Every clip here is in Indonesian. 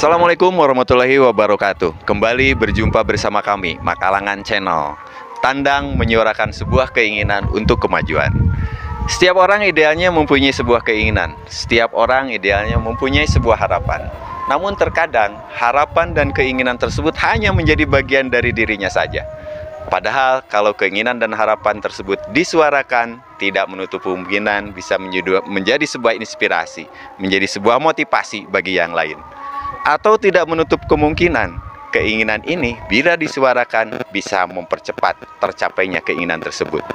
Assalamualaikum warahmatullahi wabarakatuh. Kembali berjumpa bersama kami, Makalangan Channel. Tandang menyuarakan sebuah keinginan untuk kemajuan. Setiap orang idealnya mempunyai sebuah keinginan. Setiap orang idealnya mempunyai sebuah harapan. Namun terkadang harapan dan keinginan tersebut hanya menjadi bagian dari dirinya saja. Padahal kalau keinginan dan harapan tersebut disuarakan, tidak menutup kemungkinan bisa menjadi sebuah inspirasi, menjadi sebuah motivasi bagi yang lain. Atau tidak menutup kemungkinan keinginan ini bila disuarakan bisa mempercepat tercapainya keinginan tersebut.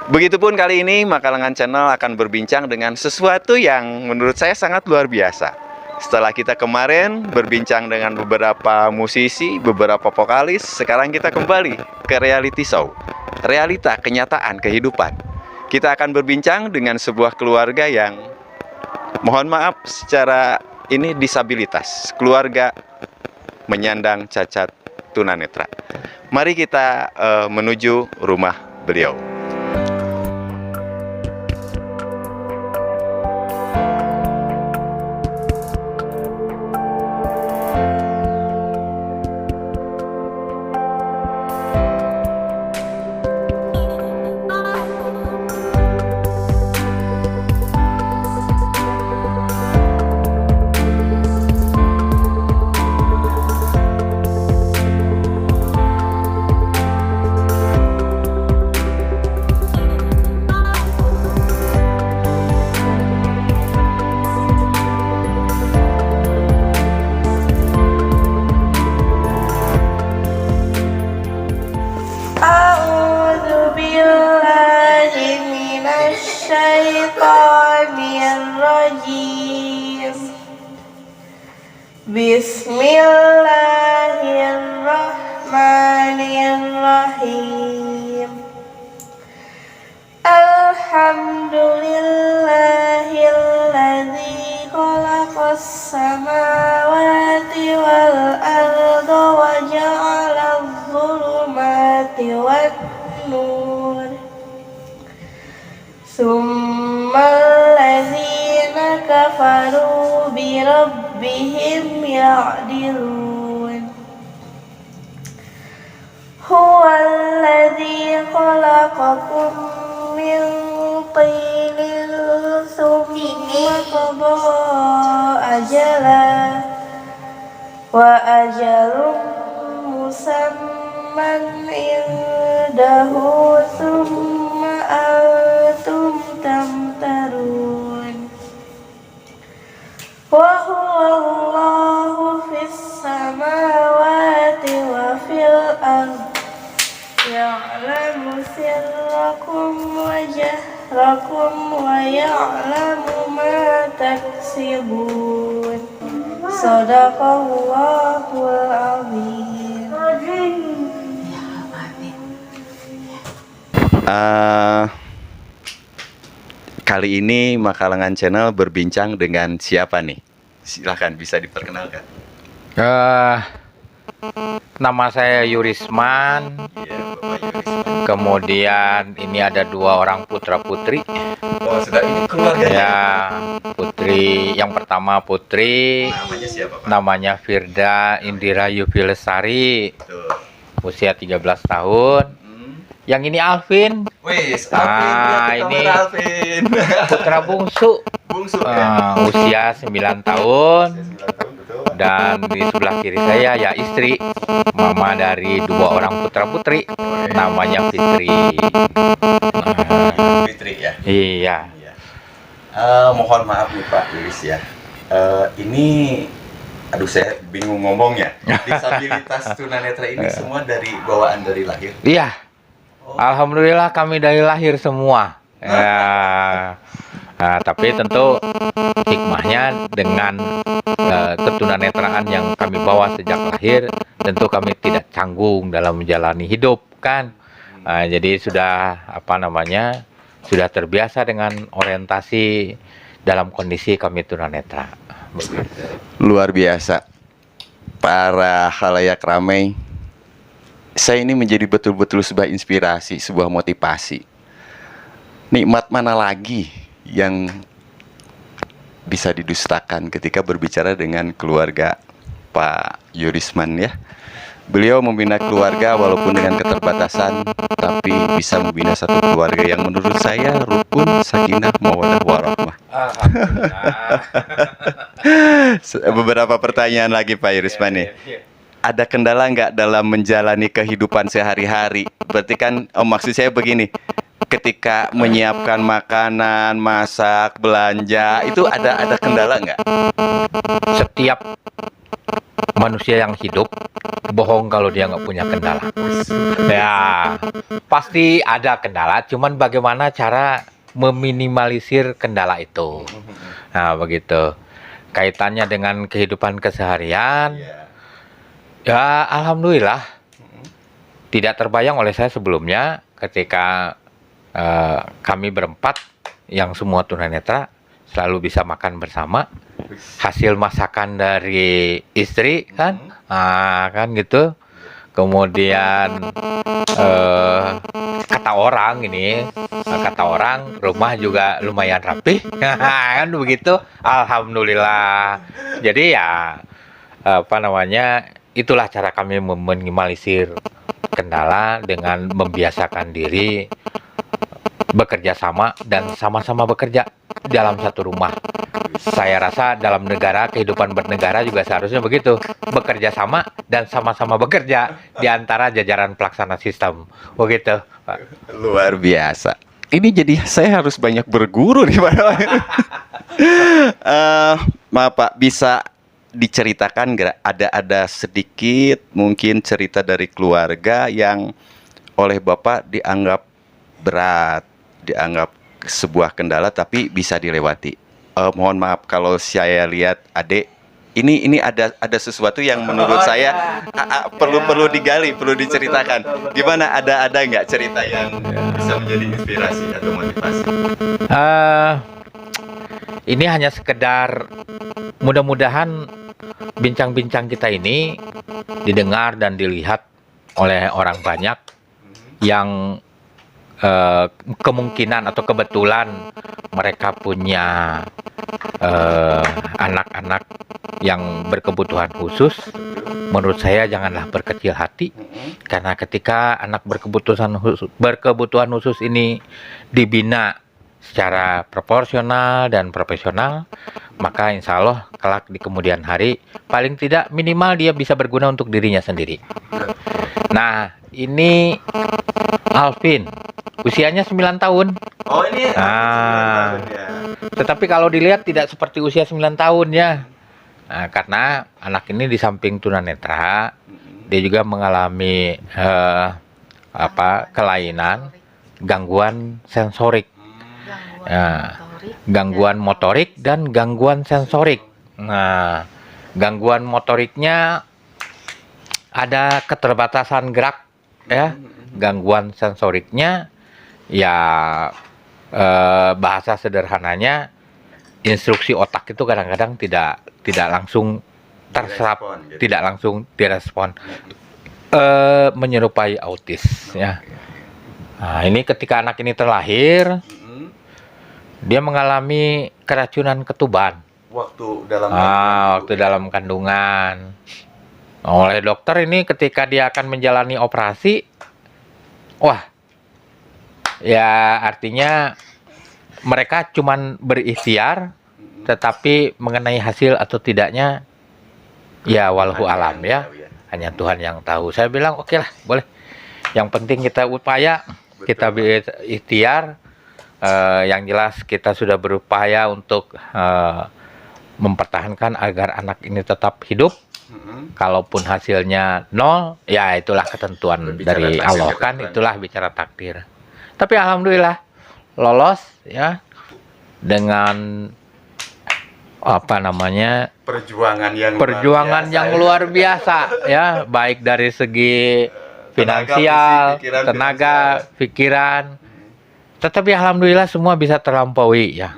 Begitupun kali ini Makalangan Channel akan berbincang dengan sesuatu yang menurut saya sangat luar biasa. Setelah kita kemarin berbincang dengan beberapa musisi, beberapa vokalis, sekarang kita kembali ke reality show. Realita, kenyataan, kehidupan. Kita akan berbincang dengan sebuah keluarga yang, mohon maaf secara ini disabilitas, keluarga menyandang cacat tunanetra. Mari kita menuju rumah beliau. Bismillahirrahmanirrahim. Alhamdulillahilladzi khalaqas samawati wal arda wa ja'alaz zulumati wan nur. Summal ladzina kafaru bi rabbihim ya'dilun. Huwallazi khalaqakum min tinin tsumma qada ajalan wa ajalun musamman indahu tsumma antum tamtarun. Wa huwallahu fis samawati wa fil ardh ya'lamu sirrakum wa jahrakum wa ya'lamu ma taksibun. Shadaqallahul azim. Kali ini Makalangan Channel berbincang dengan siapa nih? Silahkan bisa diperkenalkan. Nama saya Yurisman. Iya, Bapak Yurisman. Kemudian ini ada 2 orang putra putri. Oh, sudah ini keluarganya. Ya, putri yang pertama Putri. Namanya siapa, Pak? Namanya Firda Indira Yufi Lestari. Betul. Usia 13 tahun. Yang ini Alvin. Wis, Alvin, ini Alvin. putra bungsu. Bungsu ya. Usia 9 tahun. 9 tahun, betul. Dan di sebelah kiri saya ya istri, mama dari 2 orang putra putri, namanya Fitri. Fitri ya. Iya. Mohon maaf nih Pak Yuris ya. Ini, aduh saya bingung ngomongnya. Disabilitas tunanetra ini semua dari bawaan dari lahir. Iya. Alhamdulillah kami dari lahir semua. Ya. Nah, tapi tentu hikmahnya dengan ketunanetraan yang kami bawa sejak lahir, tentu kami tidak canggung dalam menjalani hidup kan. Jadi sudah sudah terbiasa dengan orientasi dalam kondisi kami tunanetra. Luar biasa. Para khalayak ramai, saya ini menjadi betul-betul sebuah inspirasi, sebuah motivasi. Nikmat mana lagi yang bisa didustakan ketika berbicara dengan keluarga Pak Yurisman ya. Beliau membina keluarga walaupun dengan keterbatasan, tapi bisa membina satu keluarga yang menurut saya rukun, sakinah, mawaddah, warahmah. Beberapa pertanyaan lagi Pak Yurisman nih. Ada kendala nggak dalam menjalani kehidupan sehari-hari? Berarti kan, maksud saya begini, ketika menyiapkan makanan, masak, belanja, itu ada kendala nggak? Setiap manusia yang hidup bohong kalau dia nggak punya kendala. Ya, pasti ada kendala. Cuman bagaimana cara meminimalisir kendala itu. Nah, begitu. Kaitannya dengan kehidupan keseharian. Ya, alhamdulillah. Tidak terbayang oleh saya sebelumnya ketika kami berempat yang semua tunanetra selalu bisa makan bersama. Hasil masakan dari istri kan, kan gitu. Kemudian kata orang rumah juga lumayan rapih, kan begitu. Alhamdulillah. Jadi ya itulah cara kami meminimalisir kendala dengan membiasakan diri bekerja sama dan sama-sama bekerja dalam satu rumah. Saya rasa dalam kehidupan bernegara juga seharusnya begitu, bekerja sama dan sama-sama bekerja di antara jajaran pelaksana sistem, begitu, Pak. Luar biasa. Ini jadi saya harus banyak berguru nih Pak. Maaf Pak, bisa diceritakan nggak? Ada sedikit mungkin cerita dari keluarga yang oleh Bapak dianggap berat, dianggap sebuah kendala tapi bisa dilewati. Mohon maaf kalau saya lihat adik ini ada sesuatu yang menurut saya perlu digali, perlu diceritakan. Gimana, ada nggak cerita yang bisa menjadi inspirasi atau motivasi? Ini hanya sekedar mudah-mudahan bincang-bincang kita ini didengar dan dilihat oleh orang banyak yang kemungkinan atau kebetulan mereka punya anak-anak yang berkebutuhan khusus. Menurut saya janganlah berkecil hati, karena ketika anak berkebutuhan khusus ini dibina secara proporsional dan profesional, maka insya Allah kelak di kemudian hari paling tidak minimal dia bisa berguna untuk dirinya sendiri. Nah, ini Alvin usianya 9 tahun. Oh, ini 9 tahun ya. Tetapi kalau dilihat tidak seperti usia 9 tahun ya. Nah, karena anak ini di samping tunanetra, dia juga mengalami kelainan, gangguan sensorik. Gangguan motorik dan gangguan sensorik. Nah, gangguan motoriknya ada keterbatasan gerak ya. Gangguan sensoriknya ya bahasa sederhananya instruksi otak itu kadang-kadang tidak langsung terserap, tidak langsung direspon, menyerupai autis ya. Nah, ini ketika anak ini terlahir, dia mengalami keracunan ketuban waktu dalam kandungan. Oleh dokter ini ketika dia akan menjalani operasi, wah, ya artinya mereka cuman berikhtiar, tetapi mengenai hasil atau tidaknya, ya wallahu alam ya, hanya Tuhan yang tahu. Saya bilang oke lah, boleh. Yang penting kita upaya, kita berikhtiar. Yang jelas kita sudah berupaya untuk mempertahankan agar anak ini tetap hidup. Kalaupun hasilnya 0, ya itulah ketentuan dari Allah kan, itulah bicara takdir. Tapi alhamdulillah lolos ya dengan perjuangan yang luar biasa ya, baik dari segi finansial, tenaga, pikiran. Tetapi alhamdulillah semua bisa terlampaui ya.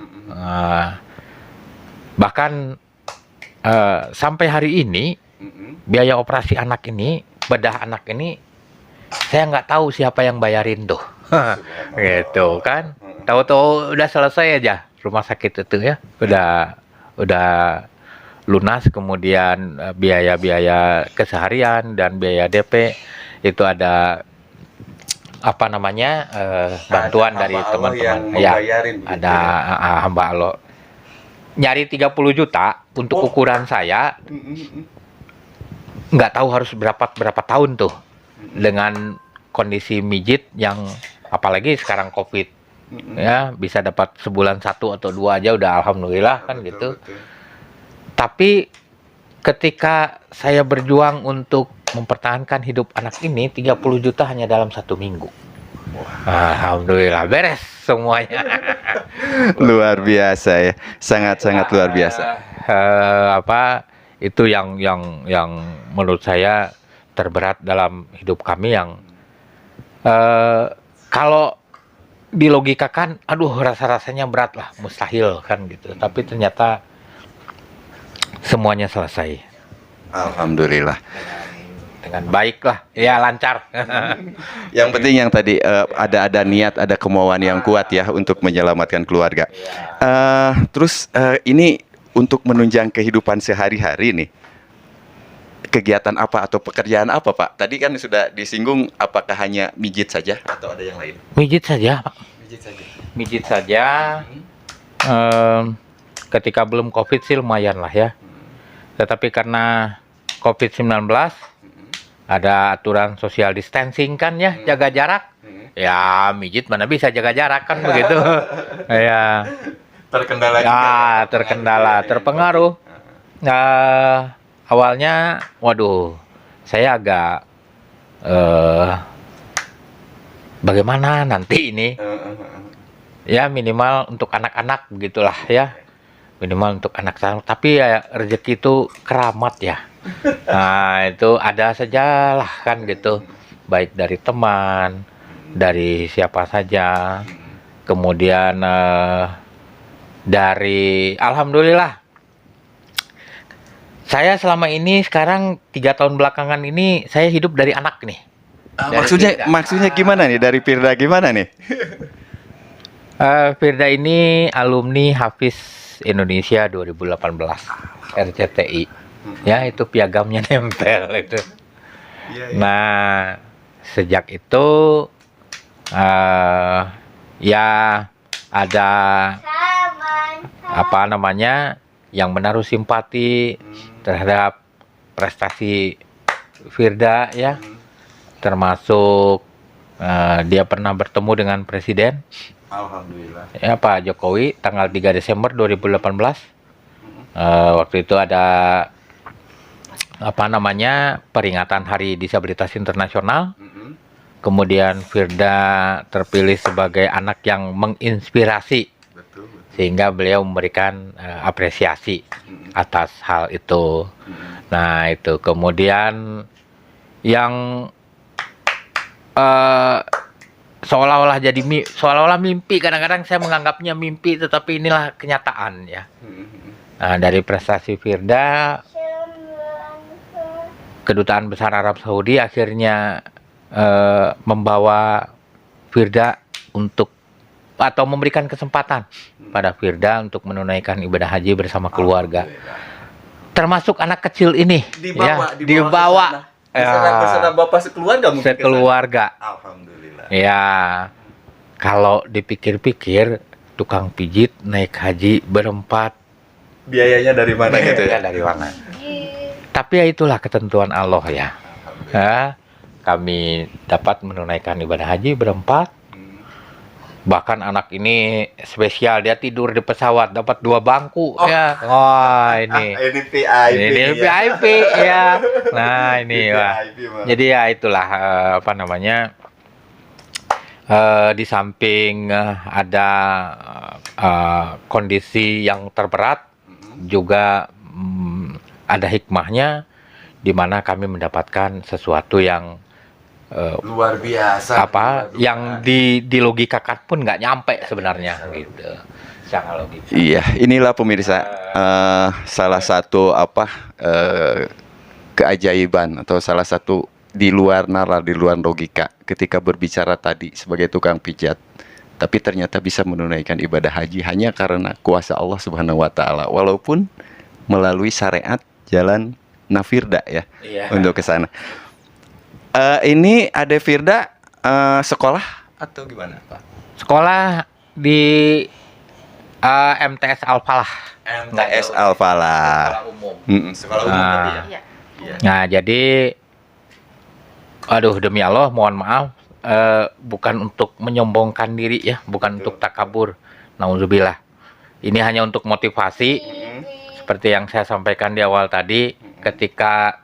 Bahkan sampai hari ini biaya operasi anak ini, bedah anak ini, saya nggak tahu siapa yang bayarin tuh. Gitu kan. Tahu-tahu udah selesai aja rumah sakit itu ya. Udah lunas, kemudian biaya-biaya keseharian dan biaya DP itu ada apa namanya bantuan Ada dari hamba Allah yang teman-teman. Ya, membayarin begitu ada hamba Allah nyari 30 juta untuk Oh. ukuran saya, nggak tahu harus berapa tahun tuh dengan kondisi mijit yang apalagi sekarang COVID ya, bisa dapat sebulan 1 atau 2 aja udah alhamdulillah kan gitu. Tapi ketika saya berjuang untuk mempertahankan hidup anak ini, 30 juta hanya dalam 1 minggu. Alhamdulillah beres semuanya. Luar biasa ya, sangat-sangat luar biasa. Apa itu yang menurut saya terberat dalam hidup kami, yang kalau dilogikakan, aduh rasa-rasanya berat lah, mustahil kan gitu. Tapi ternyata semuanya selesai Alhamdulillah. dengan baik lah, ya lancar. Yang penting yang tadi ada niat, ada kemauan yang kuat ya untuk menyelamatkan keluarga. Terus ini untuk menunjang kehidupan sehari-hari nih, kegiatan apa atau pekerjaan apa Pak? Tadi kan sudah disinggung, apakah hanya mijit saja atau ada yang lain? Mijit saja, Pak. Mijit saja. Mijit saja. Ketika belum COVID sih lumayan lah ya. Tetapi karena COVID-19 ada aturan social distancing kan ya, jaga jarak. Ya mijit mana bisa jaga jarak kan begitu. Ya, Terkendala ya terkendala, terpengaruh. Awalnya, waduh, saya agak bagaimana nanti ini? Ya minimal untuk anak-anak begitulah ya. Minimal untuk anak saya. Tapi ya rezeki itu keramat ya. Nah itu ada sajalah kan gitu. Baik dari teman, dari siapa saja. Kemudian dari alhamdulillah. Saya selama ini sekarang 3 tahun belakangan ini saya hidup dari anak nih. Maksudnya gimana nih, dari Firda gimana nih? Firda ini alumni Hafiz Indonesia 2018 RCTI. Ya itu piagamnya nempel itu. Nah sejak itu ya ada apa namanya yang menaruh simpati terhadap prestasi Firda ya, termasuk dia pernah bertemu dengan Presiden Alhamdulillah. ya Pak Jokowi tanggal 3 Desember 2018. Waktu itu ada apa namanya peringatan Hari Disabilitas Internasional. Kemudian Firda terpilih sebagai anak yang menginspirasi, sehingga beliau memberikan apresiasi atas hal itu. Nah itu kemudian yang seolah-olah seolah-olah mimpi, kadang-kadang saya menganggapnya mimpi, tetapi inilah kenyataan ya. Nah, dari prestasi Firda, Kedutaan Besar Arab Saudi akhirnya membawa Firda untuk atau memberikan kesempatan pada Firda untuk menunaikan ibadah haji bersama keluarga. Termasuk anak kecil ini dibawa bersama bapak sekeluarga mungkin. Sekeluarga. Alhamdulillah. Ya, kalau dipikir-pikir tukang pijit naik haji berempat, Biayanya dari mana gitu ya? dari mana? Tapi ya itulah ketentuan Allah ya. Kami dapat menunaikan ibadah haji berempat. Bahkan anak ini spesial, dia tidur di pesawat dapat 2 bangku ya. Wah ini Ini VIP. VIP ya. Nah ini wah. Jadi ya itulah apa namanya. Di samping ada kondisi yang terberat, juga ada hikmahnya di mana kami mendapatkan sesuatu yang luar biasa. yang dilogikakan pun nggak nyampe sebenarnya gitu. Secara logika. Iya, inilah pemirsa salah satu keajaiban atau salah satu di luar nalar, di luar logika ketika berbicara tadi sebagai tukang pijat, tapi ternyata bisa menunaikan ibadah haji hanya karena kuasa Allah Subhanahu wa taala. Walaupun melalui syariat jalan Nafirda ya Iya. untuk ke sana. Ini Ade Firda sekolah atau gimana, Pak? Sekolah di MTS Al-Falah. MTS Al-Falah. Sekolah umum. Sekolah umum Ah. tadi ya. Iya. Iya. Nah, jadi aduh demi Allah mohon maaf, bukan untuk menyombongkan diri ya, bukan untuk takabur. Nauzubillah. Ini hanya untuk motivasi seperti yang saya sampaikan di awal tadi ketika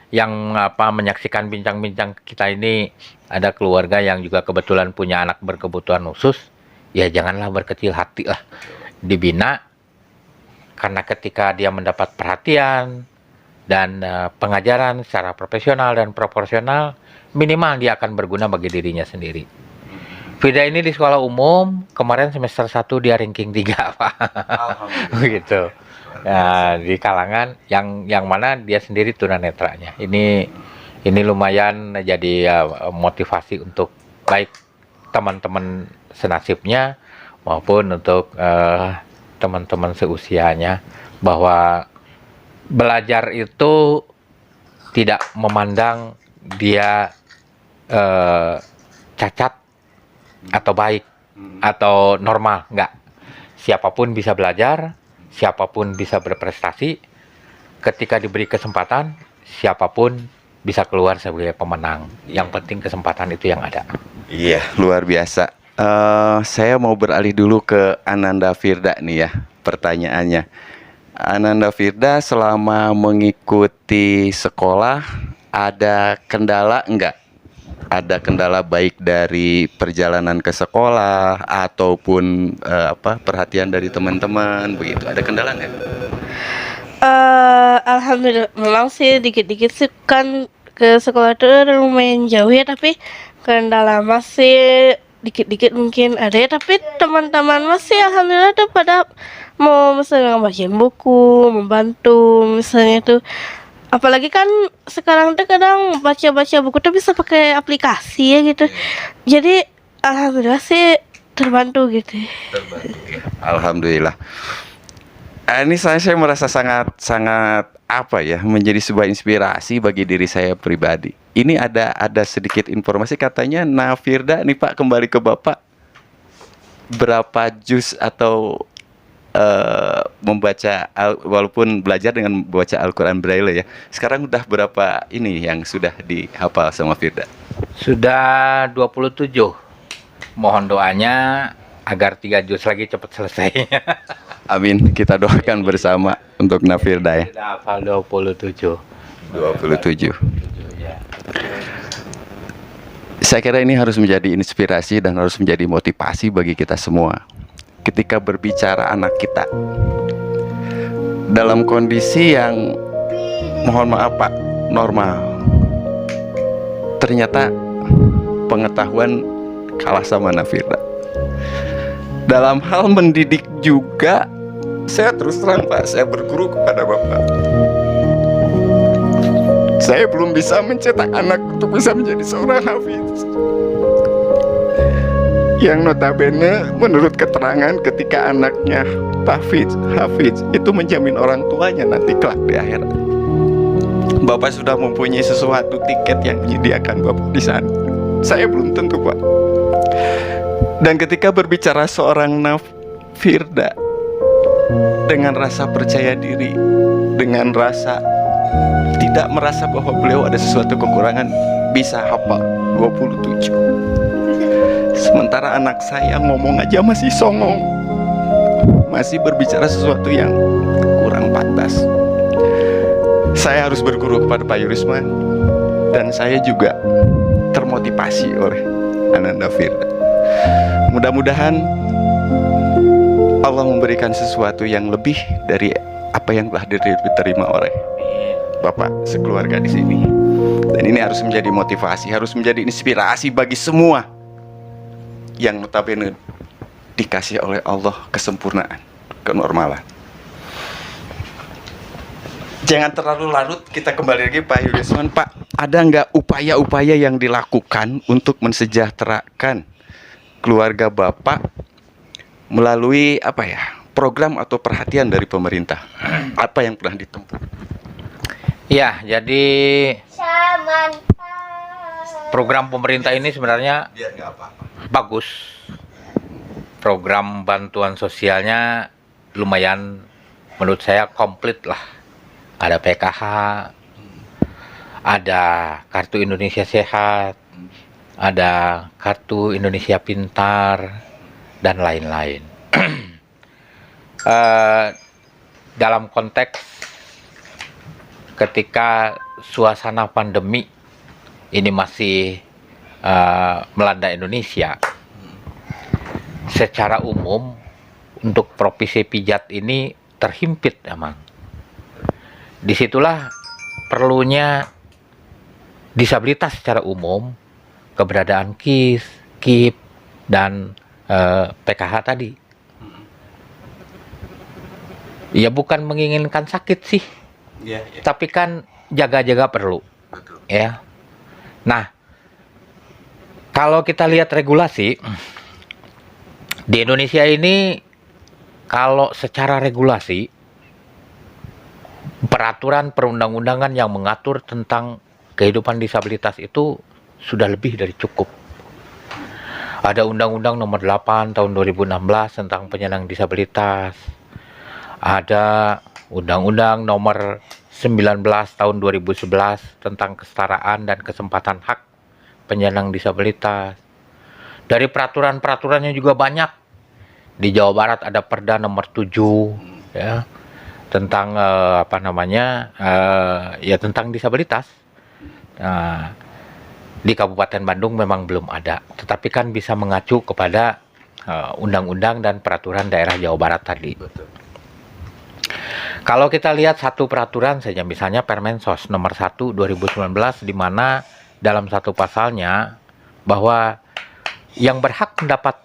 yang menyaksikan bincang-bincang kita ini ada keluarga yang juga kebetulan punya anak berkebutuhan khusus, ya janganlah berkecil hati lah, dibina, karena ketika dia mendapat perhatian dan pengajaran secara profesional dan proporsional, minimal dia akan berguna bagi dirinya sendiri. Firda ini di sekolah umum kemarin semester 1 dia ranking 3 Pak. Begitu. Nah, di kalangan yang mana dia sendiri tunanetranya. Ini lumayan jadi motivasi untuk baik teman-teman senasibnya maupun untuk teman-teman seusianya, bahwa belajar itu tidak memandang dia cacat atau baik atau normal, enggak. Siapapun bisa belajar, siapapun bisa berprestasi. Ketika diberi kesempatan, siapapun bisa keluar sebagai pemenang. Yang penting kesempatan itu yang ada. Iya, luar biasa. Saya mau beralih dulu ke Ananda Firda nih ya, pertanyaannya. Ananda Firda selama mengikuti sekolah ada kendala enggak? Ada kendala baik dari perjalanan ke sekolah ataupun perhatian dari teman-teman begitu? Ada kendala nggak? Alhamdulillah, memang sih dikit-dikit sih kan ke sekolah itu lumayan jauh ya, tapi kendala masih dikit-dikit mungkin ada ya, tapi teman-teman masih alhamdulillah tuh pada mau misalnya bacain buku, membantu misalnya tuh. Apalagi kan sekarang tuh kadang baca-baca buku tuh bisa pakai aplikasi ya gitu. Jadi alhamdulillah sih terbantu gitu. Alhamdulillah. Ini saya merasa sangat menjadi sebuah inspirasi bagi diri saya pribadi. Ini ada sedikit informasi katanya Nafirda nih Pak, kembali ke Bapak, berapa juz atau membaca walaupun belajar dengan membaca Al-Quran Braille ya. Sekarang udah berapa ini yang sudah dihafal sama Firda? Sudah 27. Mohon doanya agar 3 juz lagi cepat selesai. Amin, kita doakan bersama untuk Nafirda ya. Sudah hafal 27. 27. Ya. Saya kira ini harus menjadi inspirasi dan harus menjadi motivasi bagi kita semua. Ketika berbicara anak kita dalam kondisi yang mohon maaf Pak, normal, ternyata pengetahuan kalah sama Nafirda. Dalam hal mendidik juga, saya terus terang Pak, saya berguru kepada Bapak. Saya belum bisa mencetak anak untuk bisa menjadi seorang hafiz. Yang notabene menurut keterangan ketika anaknya hafiz itu menjamin orang tuanya nanti kelak di akhirat. Bapak sudah mempunyai sesuatu tiket yang menyediakan Bapak di sana. Saya belum tentu Pak. Dan ketika berbicara seorang Nafirda dengan rasa percaya diri, dengan rasa tidak merasa bahwa beliau ada sesuatu kekurangan, bisa hafal 27. Sementara anak saya ngomong aja masih songong, masih berbicara sesuatu yang kurang pantas. Saya harus berguru kepada Pak Yurisman, dan saya juga termotivasi oleh Ananda Firda. Mudah-mudahan Allah memberikan sesuatu yang lebih dari apa yang telah diterima oleh Bapak sekeluarga di sini. Dan ini harus menjadi motivasi, harus menjadi inspirasi bagi semua yang notabene dikasih oleh Allah kesempurnaan, kenormalan. Jangan terlalu larut, kita kembali lagi Pak Yurisman. Pak, ada nggak upaya-upaya yang dilakukan untuk mensejahterakan keluarga Bapak melalui program atau perhatian dari pemerintah? Apa yang pernah ditempuh? Ya, jadi program pemerintah ini sebenarnya Biar nggak apa-apa. bagus. Program bantuan sosialnya lumayan, menurut saya komplit lah. Ada PKH, ada Kartu Indonesia Sehat, ada Kartu Indonesia Pintar, dan lain-lain. Dalam konteks ketika suasana pandemi ini masih melanda Indonesia, secara umum untuk profesi pijat ini terhimpit emang. Disitulah perlunya disabilitas secara umum, keberadaan KIS, KIP, dan PKH tadi. Ya bukan menginginkan sakit sih, tapi kan jaga-jaga perlu. Betul. Ya. Nah, kalau kita lihat regulasi di Indonesia ini, kalau secara regulasi peraturan perundang-undangan yang mengatur tentang kehidupan disabilitas itu sudah lebih dari cukup. Ada Undang-Undang Nomor 8 Tahun 2016 tentang penyandang disabilitas. Ada Undang-Undang Nomor 19 Tahun 2011 tentang kesetaraan dan kesempatan hak penyandang disabilitas. Dari peraturan-peraturannya juga banyak. Di Jawa Barat ada Perda Nomor 7 ya, tentang tentang disabilitas. Nah, di Kabupaten Bandung memang belum ada, tetapi kan bisa mengacu kepada undang-undang dan peraturan daerah Jawa Barat tadi. Betul. Kalau kita lihat satu peraturan saja, misalnya Permensos Nomor 1 2019, di mana dalam satu pasalnya bahwa yang berhak mendapat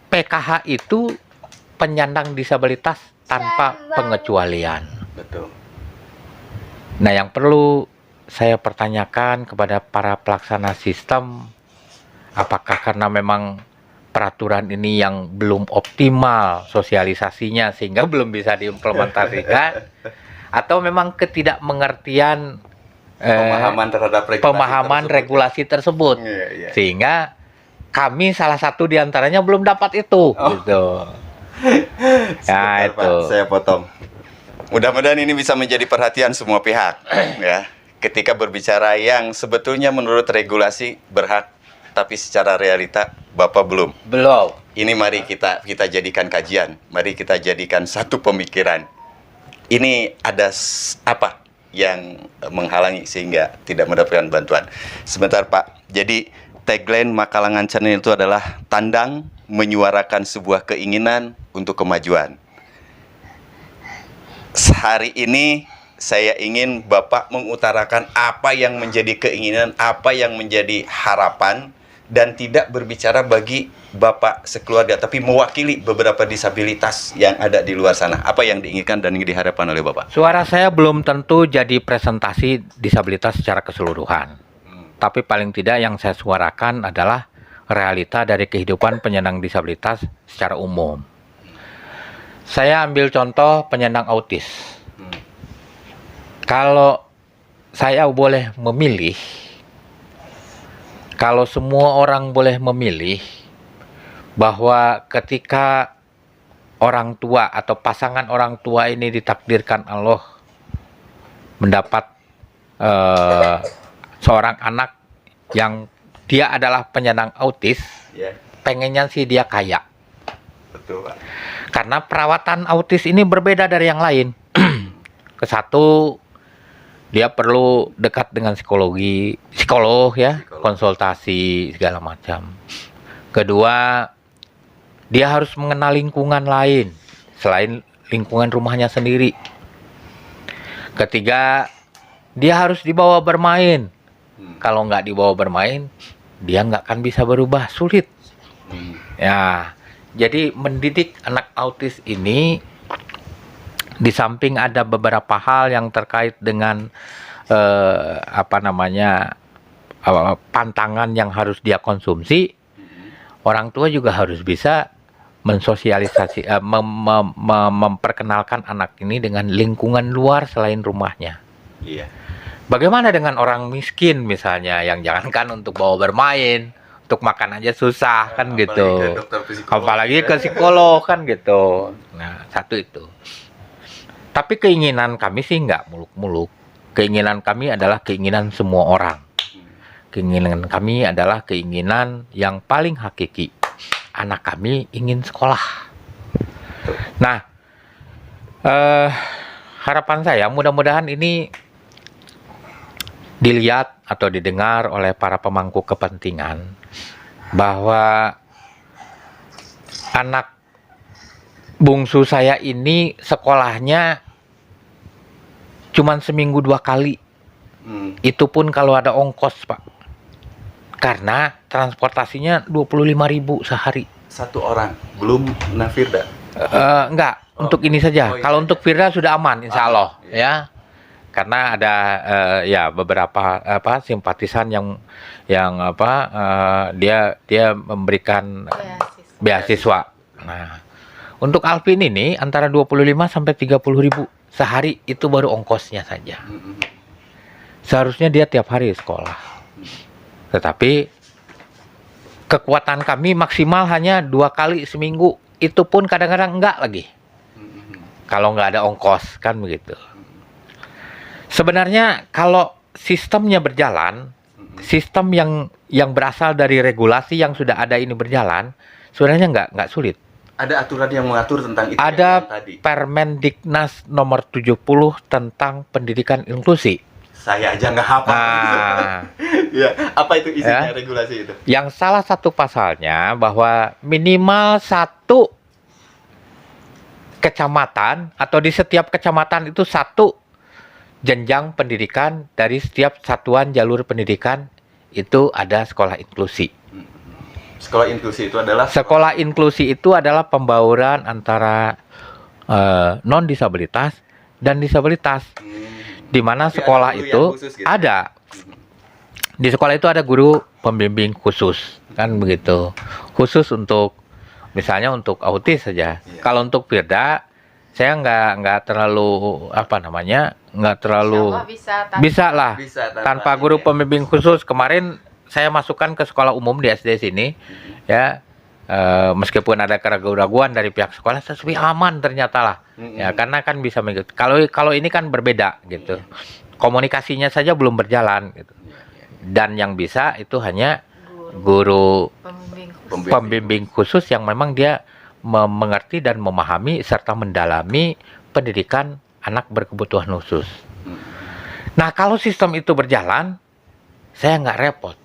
PKH itu penyandang disabilitas tanpa pengecualian. Betul. Nah, yang perlu saya pertanyakan kepada para pelaksana sistem, apakah karena memang peraturan ini yang belum optimal sosialisasinya sehingga belum bisa diimplementasikan, atau memang ketidakmengertian Pemahaman terhadap regulasi tersebut, Iya. sehingga kami salah satu diantaranya belum dapat itu, gitu. Sebentar, Pak, saya potong. Mudah-mudahan ini bisa menjadi perhatian semua pihak, ya. Ketika berbicara yang sebetulnya menurut regulasi berhak, tapi secara realita Bapak belum. Belum. Ini mari kita jadikan kajian, mari kita jadikan satu pemikiran. Ini ada apa yang menghalangi sehingga tidak mendapatkan bantuan. Sebentar Pak, jadi tagline Makalangan Channel itu adalah tandang menyuarakan sebuah keinginan untuk kemajuan. Hari ini saya ingin Bapak mengutarakan apa yang menjadi keinginan, apa yang menjadi harapan, dan tidak berbicara bagi Bapak sekeluarga, tapi mewakili beberapa disabilitas yang ada di luar sana. Apa yang diinginkan dan yang diharapkan oleh Bapak? Suara saya belum tentu jadi presentasi disabilitas secara keseluruhan. Tapi paling tidak yang saya suarakan adalah realita dari kehidupan penyandang disabilitas secara umum. Saya ambil contoh penyandang autis. Kalau saya boleh memilih, kalau semua orang boleh memilih, bahwa ketika orang tua atau pasangan orang tua ini ditakdirkan Allah mendapat seorang anak yang dia adalah penyandang autis, pengennya sih dia kaya. Betul, Pak. Karena perawatan autis ini berbeda dari yang lain. Kesatu, dia perlu dekat dengan psikolog ya, konsultasi segala macam. Kedua, dia harus mengenal lingkungan lain selain lingkungan rumahnya sendiri. Ketiga, dia harus dibawa bermain. Kalau nggak dibawa bermain, dia nggak akan bisa berubah, sulit. Ya, jadi mendidik anak autis ini, di samping ada beberapa hal yang terkait dengan pantangan yang harus dia konsumsi, orang tua juga harus bisa mensosialisasi, memperkenalkan anak ini dengan lingkungan luar selain rumahnya. Iya. Bagaimana dengan orang miskin misalnya, yang jangankan untuk bawa bermain, untuk makan aja susah kan Apalagi gitu. ke dokter psikolog, Apalagi ya. ke psikolog kan gitu. Nah, satu itu. Tapi keinginan kami sih nggak muluk-muluk. Keinginan kami adalah keinginan semua orang. Keinginan kami adalah keinginan yang paling hakiki. Anak kami ingin sekolah. Nah, harapan saya mudah-mudahan ini dilihat atau didengar oleh para pemangku kepentingan bahwa anak bungsu saya ini sekolahnya cuman seminggu 2 kali. Itu pun kalau ada ongkos, Pak. Karena transportasinya 25.000 sehari. Satu orang, belum Nafirda. Enggak, Oh. untuk ini saja. Oh, iya. Kalau untuk Firda sudah aman, insya Allah, Iya. ya. Karena ada ya beberapa simpatisan yang dia memberikan beasiswa. Nah, untuk Alvin ini antara 25 sampai 30.000 sehari itu baru ongkosnya saja. Seharusnya dia tiap hari sekolah. Tetapi kekuatan kami maksimal hanya 2 kali seminggu. Itu pun kadang-kadang enggak lagi. Kalau nggak ada ongkos, kan begitu. Sebenarnya kalau sistemnya berjalan, sistem yang berasal dari regulasi yang sudah ada ini berjalan, sebenarnya nggak sulit. Ada aturan yang mengatur tentang itu. Ada yang tadi. Permendiknas nomor 70 tentang pendidikan inklusi. Saya aja nggak hafal. Nah, Ya, apa itu isinya Ya. regulasi itu? yang salah satu pasalnya bahwa minimal 1 kecamatan atau di setiap kecamatan itu 1 jenjang pendidikan dari setiap satuan jalur pendidikan itu ada sekolah inklusi. Sekolah inklusi itu adalah Sekolah inklusi itu adalah pembauran antara non disabilitas dan disabilitas, di mana Tapi ada sekolah guru itu yang khusus gitu? ada. Di sekolah itu ada guru pembimbing khusus, kan begitu. Khusus untuk misalnya untuk autis saja. Iya. Kalau untuk Firda, saya nggak terlalu nggak terlalu bisa lah bisa tanpa guru ini ya. pembimbing khusus. Kemarin saya masukkan ke sekolah umum di SD sini, ya. Meskipun ada keraguan-keraguan dari pihak sekolah, tapi aman ternyata lah. Ya, karena kan bisa mengikuti. Kalau ini kan berbeda gitu. Komunikasinya saja belum berjalan gitu. Dan yang bisa itu hanya guru pembimbing khusus yang memang dia mengerti dan memahami serta mendalami pendidikan anak berkebutuhan khusus. Nah, kalau sistem itu berjalan, saya nggak repot.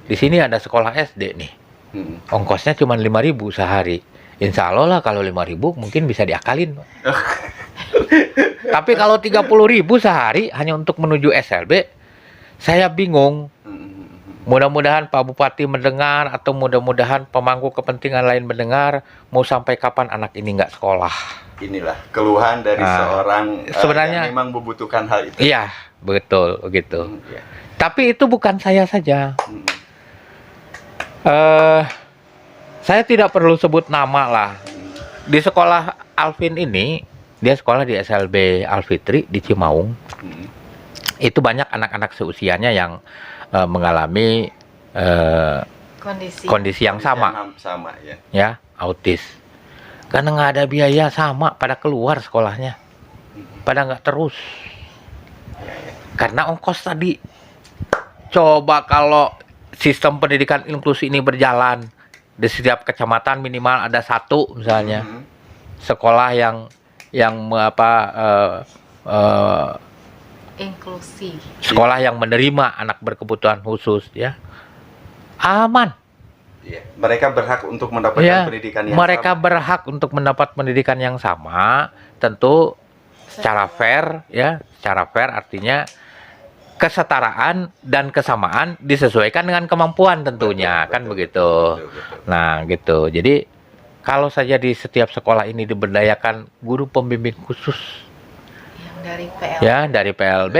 Di sini ada sekolah SD nih. Ongkosnya cuma 5.000 sehari. Insya Allah lah kalau 5.000 mungkin bisa diakalin. Tapi kalau 30.000 sehari hanya untuk menuju SLB, saya bingung. Mudah-mudahan Pak Bupati mendengar atau mudah-mudahan pemangku kepentingan lain mendengar, mau sampai kapan anak ini nggak sekolah. Inilah keluhan dari seorang sebenarnya yang memang membutuhkan hal itu. Iya, betul begitu. Iya. Tapi itu bukan saya saja. Saya tidak perlu sebut nama lah. Di sekolah Alvin ini, dia sekolah di SLB Alfitri di Cimaung. Itu banyak anak-anak seusianya yang mengalami kondisi yang sama, ya, autis. Karena nggak ada biaya sama, pada keluar sekolahnya, pada nggak terus. Karena ongkos tadi. Coba kalau sistem pendidikan inklusi ini berjalan, di setiap kecamatan minimal ada 1 misalnya sekolah yang inklusi. Sekolah yang menerima anak berkebutuhan khusus, ya, aman. Iya. Mereka berhak untuk mendapatkan Ya, pendidikan yang mereka sama. berhak untuk mendapat pendidikan yang sama, tentu secara fair, ya, secara fair artinya kesetaraan dan kesamaan disesuaikan dengan kemampuan tentunya, kan begitu. Betul. Nah, gitu. Jadi kalau saja di setiap sekolah ini diberdayakan guru pembimbing khusus, Yang dari PL. ya, dari PLB,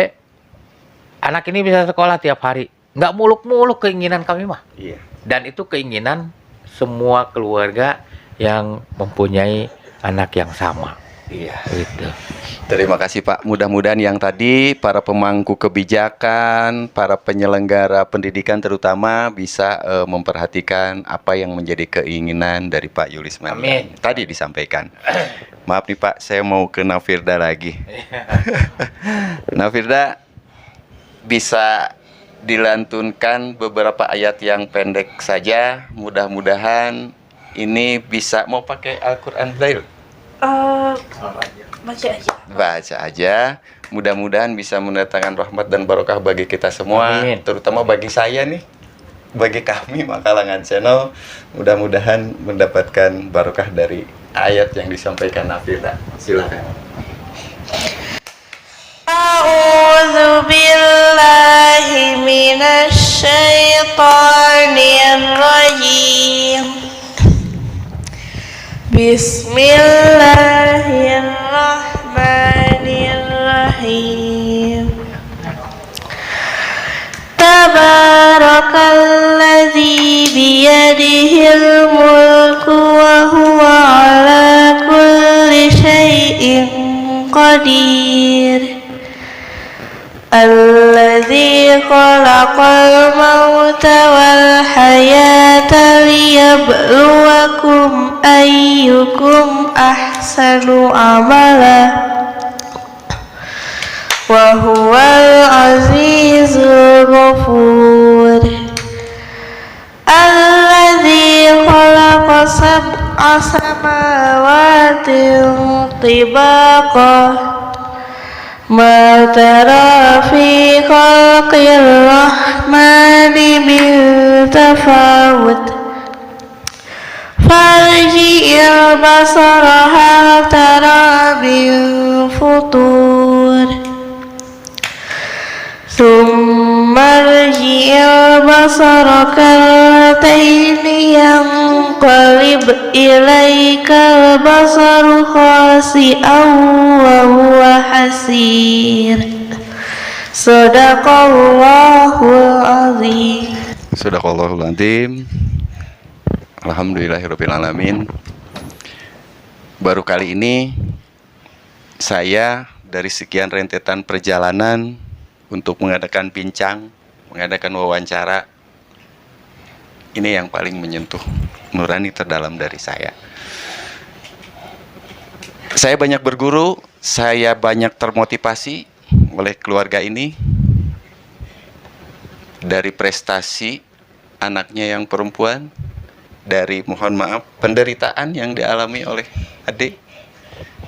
anak ini bisa sekolah tiap hari. Nggak muluk-muluk keinginan kami mah. Iya. Dan itu keinginan semua keluarga yang mempunyai anak yang sama. Iya. Gitu. Terima kasih Pak. Mudah-mudahan yang tadi para pemangku kebijakan, para penyelenggara pendidikan terutama bisa memperhatikan apa yang menjadi keinginan dari Pak Yulisman. Amin. Tadi disampaikan. Maaf nih Pak, saya mau ke Nafirda lagi. Nafirda, bisa dilantunkan beberapa ayat yang pendek saja. Mudah-mudahan ini bisa mau pakai Al-Quran Braille. Baca aja. Baca aja. Mudah-mudahan bisa mendatangkan rahmat dan barokah bagi kita semua, Amin. terutama bagi saya nih, bagi kami Makalangan Channel. Mudah-mudahan mendapatkan barokah dari ayat yang disampaikan Nafirda. Silakan. A'udzu billahi minasy syaithanir rajim. Bismillahirrahmanirrahim. Tabarakalladzi biyadihil mulku wa huwa ala kulli syai'in qadir. Alladzi khalaqal mauta wal hayata liyabluwakum ayyukum ahsanu amala wa huwal azizul ghafur. Alladzi khalaqa sab'a samawatin tibaqa ma tara fi khalqir rahmani min tafawut farji'il basara hal tara min futur thumma rji'il basara karrataini yanqalib ilaika basaru khasi'an wa huwa hasir. Sadaqallahul azim. Sadaqallahul azim. Alhamdulillahirabbil alamin. Baru kali ini saya dari sekian rentetan perjalanan untuk mengadakan bincang, mengadakan wawancara, ini yang paling menyentuh nurani terdalam dari saya. Saya banyak berguru, saya banyak termotivasi oleh keluarga ini dari prestasi anaknya yang perempuan, dari mohon maaf penderitaan yang dialami oleh adik,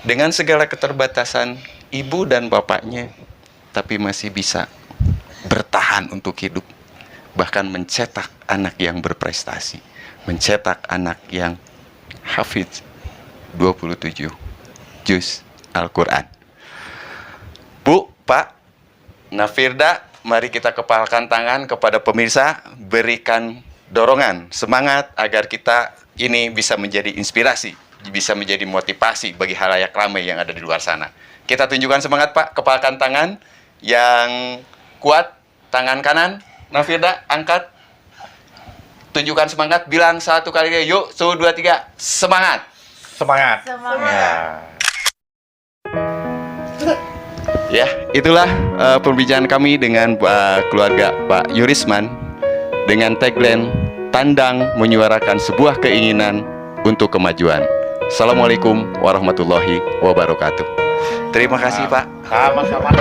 dengan segala keterbatasan ibu dan bapaknya, tapi masih bisa bertahan untuk hidup, bahkan mencetak anak yang berprestasi, mencetak anak yang hafiz 27 juz Al-Quran. Bu, Pak, Nafirda, mari kita kepalkan tangan kepada pemirsa, berikan dorongan, semangat agar kita ini bisa menjadi inspirasi, bisa menjadi motivasi bagi halayak ramai yang ada di luar sana. Kita tunjukkan semangat, Pak, kepalkan tangan yang kuat, tangan kanan, Nafirda, angkat. Tunjukkan semangat, bilang 1 kali, yuk, 1, 2, 3, semangat. Semangat. Ya, itulah perbincangan kami dengan keluarga Pak Yurisman dengan tagline tandang menyuarakan sebuah keinginan untuk kemajuan. Assalamualaikum warahmatullahi wabarakatuh. Terima kasih Pak. Sama-sama.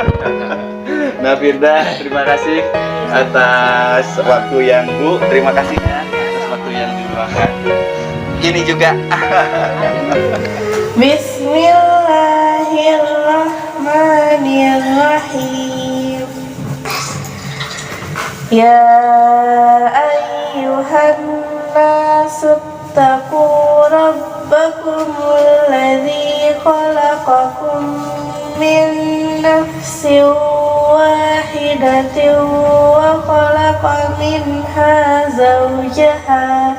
Nafirda, terima kasih atas waktu yang Bu. Terima kasih ya atas waktu yang diluangkan. Ini juga. Bismillahirrahmanirrahim. Ya ayyuhan nasu taqu rabbakumul ladzi khalaqakum min nafsin wahidatin wa khalaqa minha zawjaha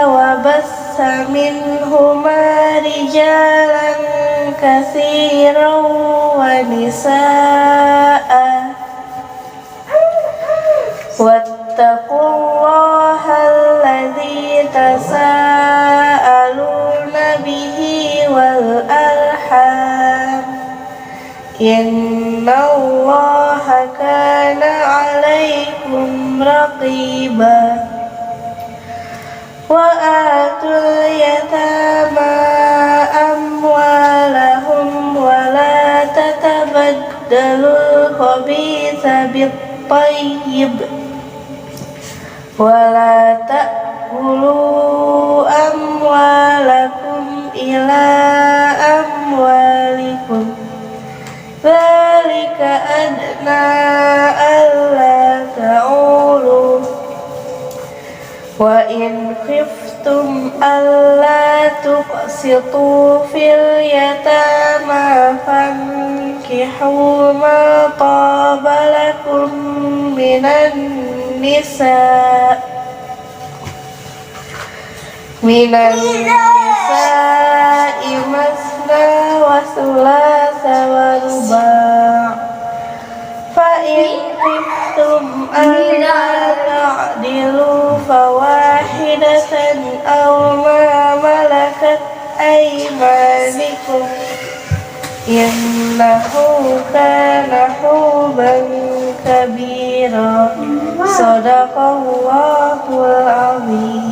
wa bassa minhuma rijalan katsiran wa nisaa Innallaha kana 'alaikum raqiba. Wa atul yatama amwalahum wa la tatabaddalul khabitha bit-thayyib wa la ta'kulu amwalakum ila amwalikum dzalika adna alla ta'ulu. Wa in khiftum alla tuqsitu fil yatama fankihu ma taba lakum minan nisa'i masna wa thulatha wa ruba'. Fa in khiftum alla ta'dilu fawahidatan aw ma malakat aymanikum innahu kana huban kabira. Shadaqallahul azim.